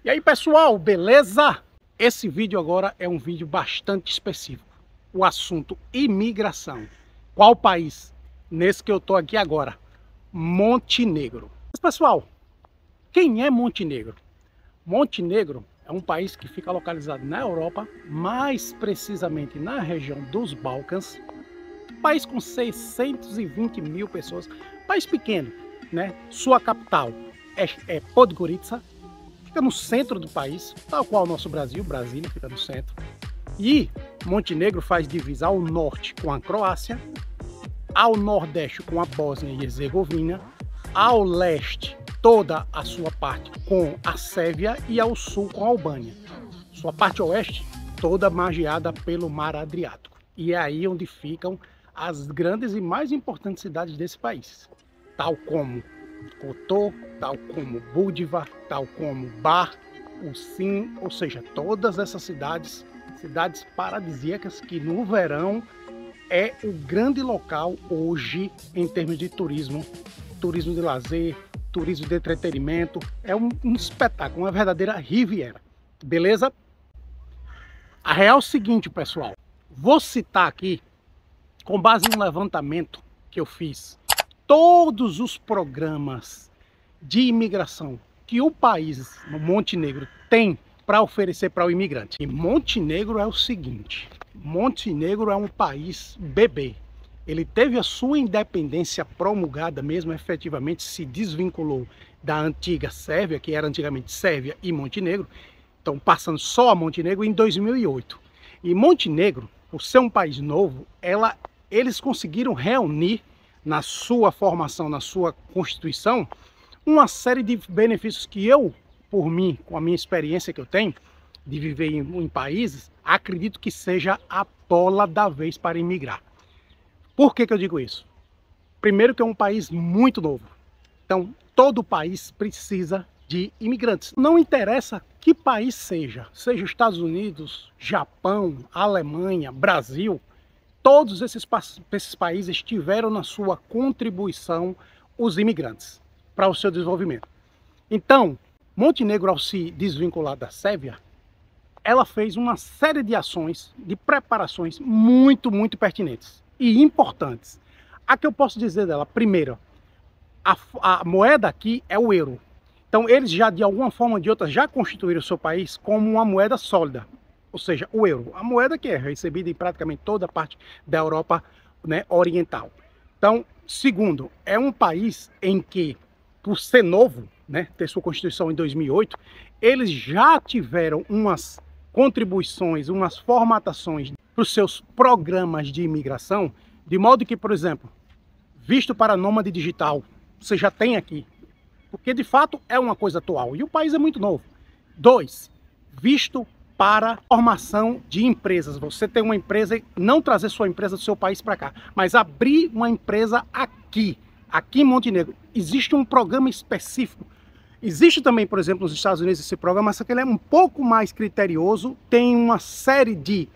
E aí pessoal, beleza? Esse vídeo agora é um vídeo bastante específico. O assunto imigração. Qual país? Nesse que eu tô aqui agora, Montenegro. Mas pessoal, quem é Montenegro? Montenegro é um país que fica localizado na Europa, mais precisamente na região dos Balcãs. País com 620 mil pessoas, país pequeno, né? Sua capital é Podgorica. Fica no centro do país, tal qual o nosso Brasil, Brasília fica no centro. E Montenegro faz divisa ao norte com a Croácia, ao nordeste com a Bósnia e Herzegovina, ao leste toda a sua parte com a Sérvia e ao sul com a Albânia. Sua parte oeste toda margeada pelo Mar Adriático. E é aí onde ficam as grandes e mais importantes cidades desse país, tal como Kotor, tal como Budva, tal como Bar, Ulcinj, ou seja, todas essas cidades paradisíacas que no verão é o grande local hoje em termos de turismo de lazer, turismo de entretenimento, é um espetáculo, uma verdadeira Riviera, beleza? A real é o seguinte, pessoal, vou citar aqui, com base em um levantamento que eu fiz, todos os programas de imigração que o país, no Montenegro, tem para oferecer para o imigrante. E Montenegro é o seguinte, Montenegro é um país bebê. Ele teve a sua independência promulgada mesmo, efetivamente se desvinculou da antiga Sérvia, que era antigamente Sérvia e Montenegro, então passando só a Montenegro em 2008. E Montenegro, por ser um país novo, eles conseguiram reunir na sua formação, na sua constituição, uma série de benefícios que eu, por mim, com a minha experiência que eu tenho, de viver em países, acredito que seja a bola da vez para imigrar. Por que eu digo isso? Primeiro que é um país muito novo, então todo país precisa de imigrantes. Não interessa que país seja Estados Unidos, Japão, Alemanha, Brasil, todos esses países tiveram na sua contribuição os imigrantes para o seu desenvolvimento. Então, Montenegro, ao se desvincular da Sérvia, ela fez uma série de ações, de preparações muito pertinentes e importantes. A que eu posso dizer dela, primeiro, a moeda aqui é o euro. Então, eles já, de alguma forma ou de outra, já constituíram o seu país como uma moeda sólida. Ou seja, o euro, a moeda que é recebida em praticamente toda a parte da Europa, né, oriental. Então, segundo, é um país em que, por ser novo, né, ter sua Constituição em 2008, eles já tiveram umas contribuições, umas formatações para os seus programas de imigração, de modo que, por exemplo, visto para nômade digital, você já tem aqui, porque de fato é uma coisa atual e o país é muito novo. 2, visto para formação de empresas. Você tem uma empresa, não trazer sua empresa do seu país para cá, mas abrir uma empresa aqui em Montenegro. Existe um programa específico. Existe também, por exemplo, nos Estados Unidos esse programa, só que ele é um pouco mais criterioso, tem uma série de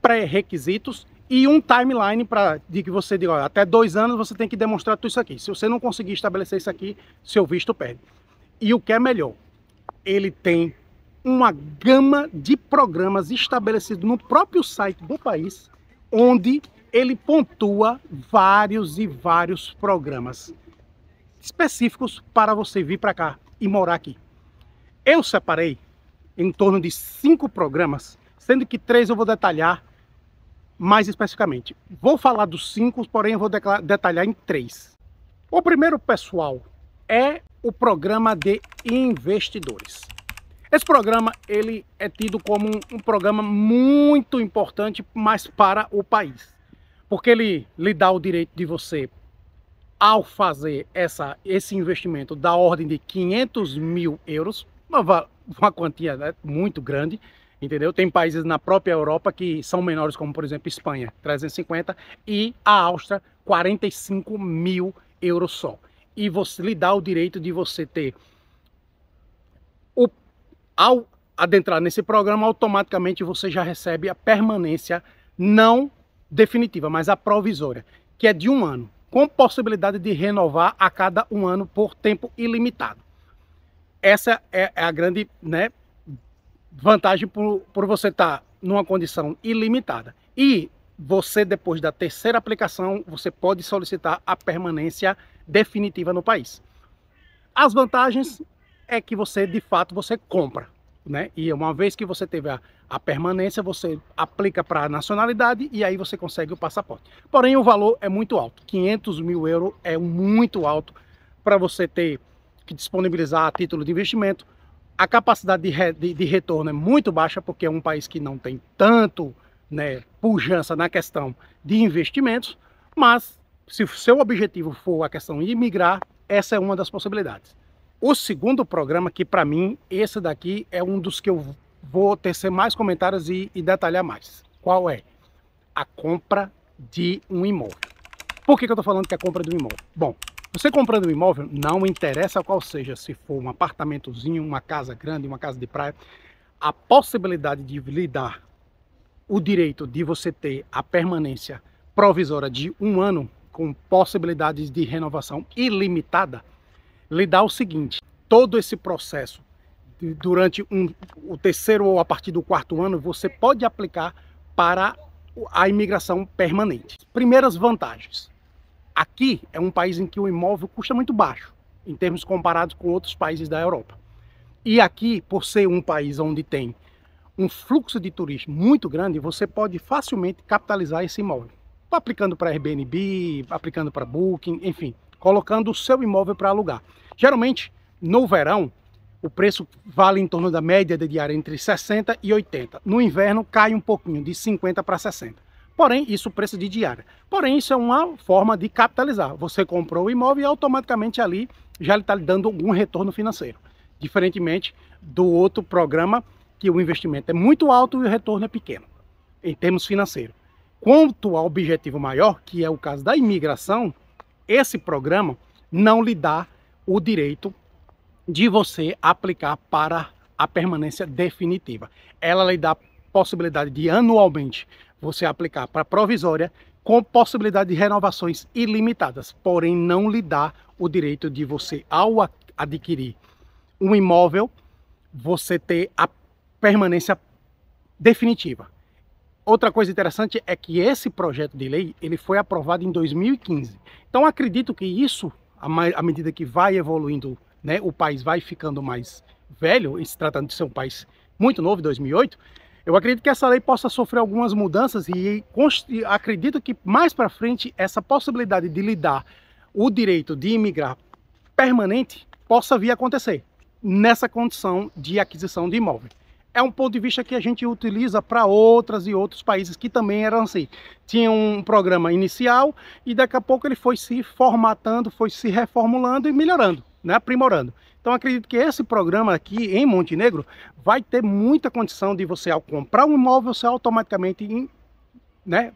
pré-requisitos e um timeline para que você diga, olha, até 2 anos você tem que demonstrar tudo isso aqui. Se você não conseguir estabelecer isso aqui, seu visto perde. E o que é melhor, ele tem uma gama de programas estabelecidos no próprio site do país, onde ele pontua vários programas específicos para você vir para cá e morar aqui. Eu separei em torno de 5 programas, sendo que 3 eu vou detalhar mais especificamente. Vou falar dos 5, porém eu vou detalhar em 3. O primeiro, pessoal, é o programa de investidores. Esse programa ele é tido como um programa muito importante, mas para o país. Porque ele lhe dá o direito de você, ao fazer esse investimento da ordem de 500 mil euros, uma quantia, né, muito grande, entendeu? Tem países na própria Europa que são menores, como por exemplo Espanha, 350, e a Áustria, 45 mil euros só. E você lhe dá o direito de você ter ao adentrar nesse programa, automaticamente você já recebe a permanência não definitiva, mas a provisória, que é de 1 ano, com possibilidade de renovar a cada 1 ano por tempo ilimitado. Essa é a grande, né, Vantagem por você estar numa condição ilimitada. E você, depois da terceira aplicação, você pode solicitar a permanência definitiva no país. As vantagens é que você, de fato, você compra, né? E uma vez que você teve a permanência, você aplica para a nacionalidade e aí você consegue o passaporte. Porém, o valor é muito alto. 500 mil euros é muito alto para você ter que disponibilizar a título de investimento. A capacidade de retorno é muito baixa, porque é um país que não tem tanto, né, pujança na questão de investimentos, mas se o seu objetivo for a questão de imigrar, essa é uma das possibilidades. O segundo programa, que para mim, esse daqui é um dos que eu vou tecer mais comentários e detalhar mais. Qual é? A compra de um imóvel. Por que eu estou falando que é a compra de um imóvel? Bom, você comprando um imóvel, não interessa qual seja, se for um apartamentozinho, uma casa grande, uma casa de praia, a possibilidade de lhe dar o direito de você ter a permanência provisória de 1 ano, com possibilidades de renovação ilimitada, lhe dá o seguinte: todo esse processo, durante o terceiro ou a partir do 4º ano, você pode aplicar para a imigração permanente. Primeiras vantagens. Aqui é um país em que o imóvel custa muito baixo, em termos comparados com outros países da Europa. E aqui, por ser um país onde tem um fluxo de turismo muito grande, você pode facilmente capitalizar esse imóvel. Aplicando para Airbnb, aplicando para Booking, enfim, colocando o seu imóvel para alugar. Geralmente, no verão, o preço vale em torno da média de diária entre 60 e 80. No inverno, cai um pouquinho, de 50 para 60. Porém, isso é o preço de diária. Porém, isso é uma forma de capitalizar. Você comprou o imóvel e automaticamente ali já está lhe dando algum retorno financeiro. Diferentemente do outro programa, que o investimento é muito alto e o retorno é pequeno, em termos financeiros. Quanto ao objetivo maior, que é o caso da imigração, esse programa não lhe dá o direito de você aplicar para a permanência definitiva. Ela lhe dá a possibilidade de anualmente você aplicar para provisória, com possibilidade de renovações ilimitadas, porém não lhe dá o direito de você, ao adquirir um imóvel, você ter a permanência definitiva. Outra coisa interessante é que esse projeto de lei ele foi aprovado em 2015. Então acredito que isso, à medida que vai evoluindo, né, o país vai ficando mais velho, se tratando de ser um país muito novo, 2008, eu acredito que essa lei possa sofrer algumas mudanças e acredito que mais para frente essa possibilidade de lhe dar o direito de imigrar permanente possa vir a acontecer nessa condição de aquisição de imóvel. É um ponto de vista que a gente utiliza para outras e outros países que também eram assim. Tinha um programa inicial e daqui a pouco ele foi se formatando, foi se reformulando e melhorando, né, aprimorando. Então acredito que esse programa aqui em Montenegro vai ter muita condição de você, ao comprar um imóvel, você automaticamente, né,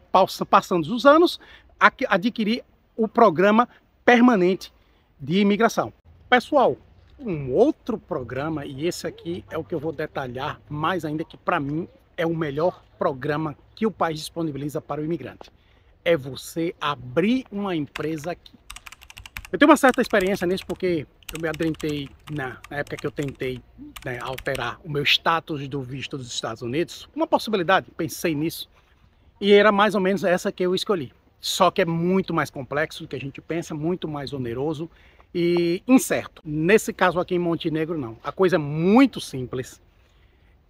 passando os anos, adquirir o programa permanente de imigração. Pessoal, um outro programa, e esse aqui é o que eu vou detalhar mais ainda, que para mim é o melhor programa que o país disponibiliza para o imigrante. É você abrir uma empresa aqui. Eu tenho uma certa experiência nisso porque eu me adentrei na época que eu tentei, né, alterar o meu status do visto dos Estados Unidos. Uma possibilidade, pensei nisso. E era mais ou menos essa que eu escolhi. Só que é muito mais complexo do que a gente pensa, muito mais oneroso e incerto. Nesse caso aqui em Montenegro, não. A coisa é muito simples.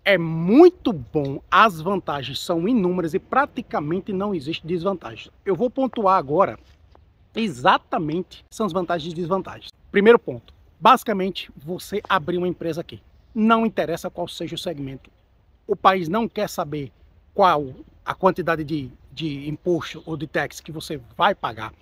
É muito bom, as vantagens são inúmeras e praticamente não existe desvantagem. Eu vou pontuar agora exatamente são as vantagens e desvantagens. Primeiro ponto, basicamente você abrir uma empresa aqui. Não interessa qual seja o segmento. O país não quer saber qual a quantidade de imposto ou de tax que você vai pagar.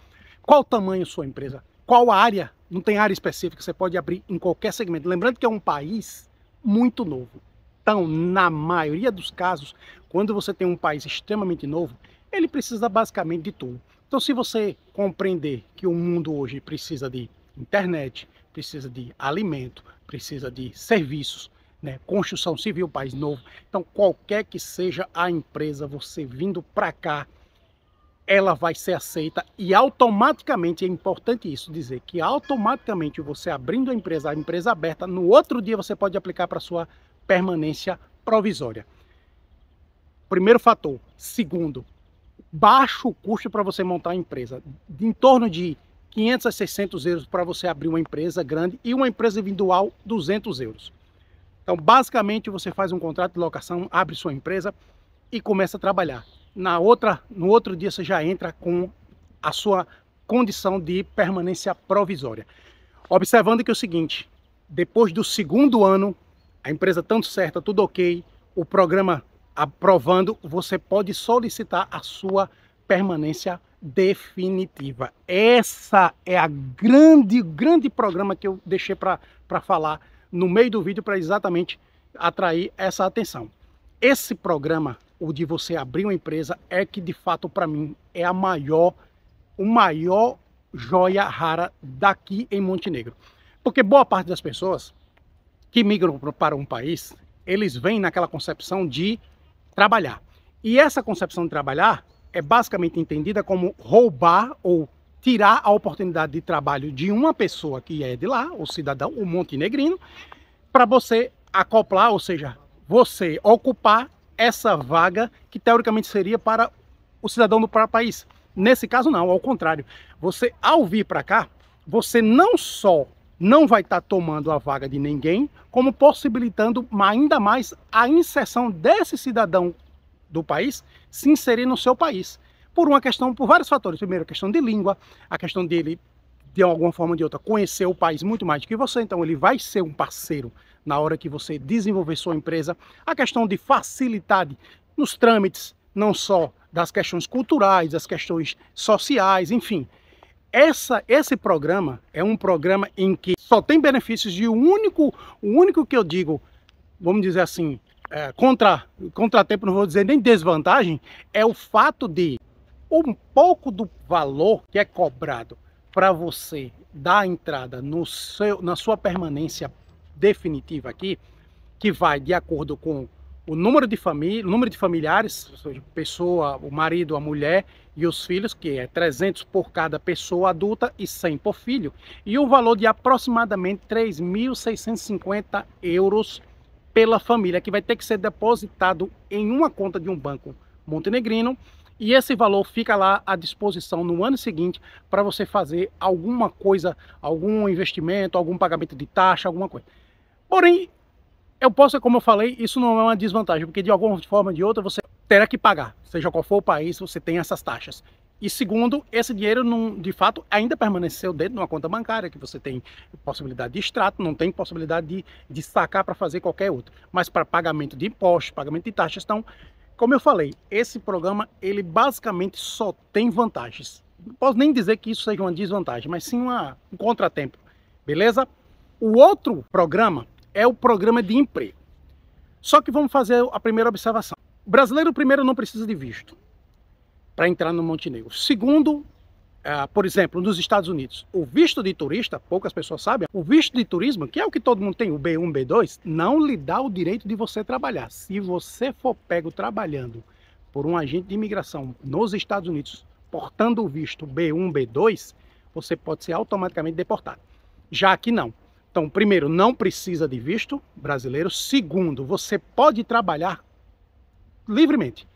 Qual o tamanho da sua empresa. Qual a área, não tem área específica, você pode abrir em qualquer segmento. Lembrando que é um país muito novo. Então, na maioria dos casos, quando você tem um país extremamente novo, ele precisa basicamente de tudo. Então, se você compreender que o mundo hoje precisa de internet, precisa de alimento, precisa de serviços, né, construção civil, país novo, então qualquer que seja a empresa, você vindo para cá, ela vai ser aceita e automaticamente, é importante isso dizer, que automaticamente você abrindo a empresa aberta, no outro dia você pode aplicar para sua permanência provisória. Primeiro fator. Segundo, baixo custo para você montar a empresa. Em torno de 500 a 600 euros para você abrir uma empresa grande e uma empresa individual 200 euros. Então, basicamente, você faz um contrato de locação, abre sua empresa e começa a trabalhar. No outro dia, você já entra com a sua condição de permanência provisória. Observando que é o seguinte, depois do segundo ano, a empresa tanto certa, tudo ok, o programa aprovando, você pode solicitar a sua permanência definitiva. Essa é a grande programa que eu deixei para falar no meio do vídeo para exatamente atrair essa atenção. Esse programa, o de você abrir uma empresa, é que de fato para mim é o maior joia rara daqui em Montenegro. Porque boa parte das pessoas que migram para um país, eles vêm naquela concepção de trabalhar. E essa concepção de trabalhar é basicamente entendida como roubar ou tirar a oportunidade de trabalho de uma pessoa que é de lá, o cidadão, o montenegrino, para você acoplar, ou seja, você ocupar essa vaga que teoricamente seria para o cidadão do próprio país. Nesse caso não, ao contrário. Você, ao vir para cá, você não só não vai estar tomando a vaga de ninguém, como possibilitando ainda mais a inserção desse cidadão do país se inserir no seu país. Por vários fatores. Primeiro, a questão de língua, a questão dele, de alguma forma ou de outra, conhecer o país muito mais do que você, então ele vai ser um parceiro na hora que você desenvolver sua empresa. A questão de facilidade nos trâmites, não só das questões culturais, das questões sociais, enfim. Esse programa é um programa em que só tem benefícios de o único que eu digo, vamos dizer assim, contratempo, não vou dizer nem desvantagem, é o fato de um pouco do valor que é cobrado para você dar a entrada na sua permanência definitiva aqui, que vai de acordo com o número de familiares, ou seja, pessoa, o marido, a mulher e os filhos, que é 300 por cada pessoa adulta e 100 por filho, e um valor de aproximadamente 3.650 euros pela família, que vai ter que ser depositado em uma conta de um banco montenegrino, e esse valor fica lá à disposição no ano seguinte para você fazer alguma coisa, algum investimento, algum pagamento de taxa, alguma coisa. Porém, como eu falei, isso não é uma desvantagem, porque de alguma forma ou de outra você terá que pagar, seja qual for o país, você tem essas taxas. E segundo, esse dinheiro, de fato, ainda permaneceu dentro de uma conta bancária, que você tem possibilidade de extrato, não tem possibilidade de sacar para fazer qualquer outro. Mas para pagamento de impostos, pagamento de taxas, então, como eu falei, esse programa, ele basicamente só tem vantagens. Não posso nem dizer que isso seja uma desvantagem, mas sim um contratempo, beleza? O outro programa é o programa de emprego. Só que vamos fazer a primeira observação. O brasileiro, primeiro, não precisa de visto para entrar no Montenegro. Segundo, por exemplo, nos Estados Unidos, o visto de turista, poucas pessoas sabem, o visto de turismo, que é o que todo mundo tem, o B1, B2, não lhe dá o direito de você trabalhar. Se você for pego trabalhando por um agente de imigração nos Estados Unidos, portando o visto B1, B2, você pode ser automaticamente deportado. Já aqui não. Então, primeiro, não precisa de visto brasileiro. Segundo, você pode trabalhar livremente.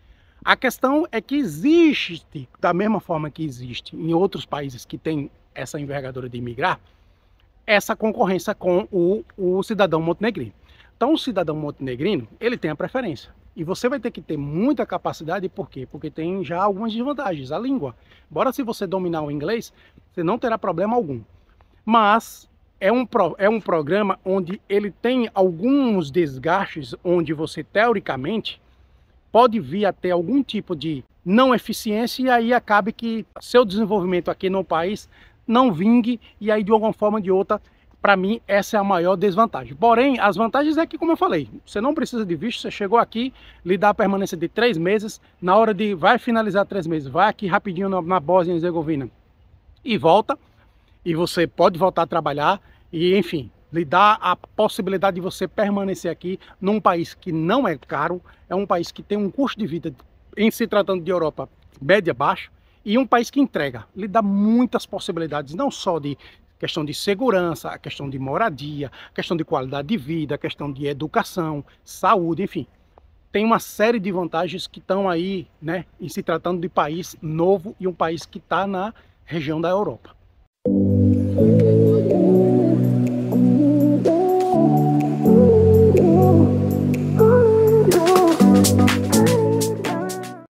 A questão é que existe, da mesma forma que existe em outros países que têm essa envergadura de imigrar, essa concorrência com o cidadão montenegrino. Então, o cidadão montenegrino, ele tem a preferência. E você vai ter que ter muita capacidade, por quê? Porque tem já algumas desvantagens. A língua. Embora se você dominar o inglês, você não terá problema algum. Mas é um programa onde ele tem alguns desgastes, onde você, teoricamente, pode vir a ter algum tipo de não eficiência e aí acabe que seu desenvolvimento aqui no país não vingue e aí de alguma forma ou de outra, para mim, essa é a maior desvantagem. Porém, as vantagens é que, como eu falei, você não precisa de visto, você chegou aqui, lhe dá a permanência de 3 meses, na hora de vai finalizar 3 meses, vai aqui rapidinho na Bósnia e Herzegovina e volta, e você pode voltar a trabalhar e, enfim, lhe dá a possibilidade de você permanecer aqui num país que não é caro, é um país que tem um custo de vida, em se tratando de Europa, média-baixo, e um país que entrega, lhe dá muitas possibilidades, não só de questão de segurança, a questão de moradia, a questão de qualidade de vida, a questão de educação, saúde, enfim. tem uma série de vantagens que estão aí, né, em se tratando de país novo e um país que está na região da Europa.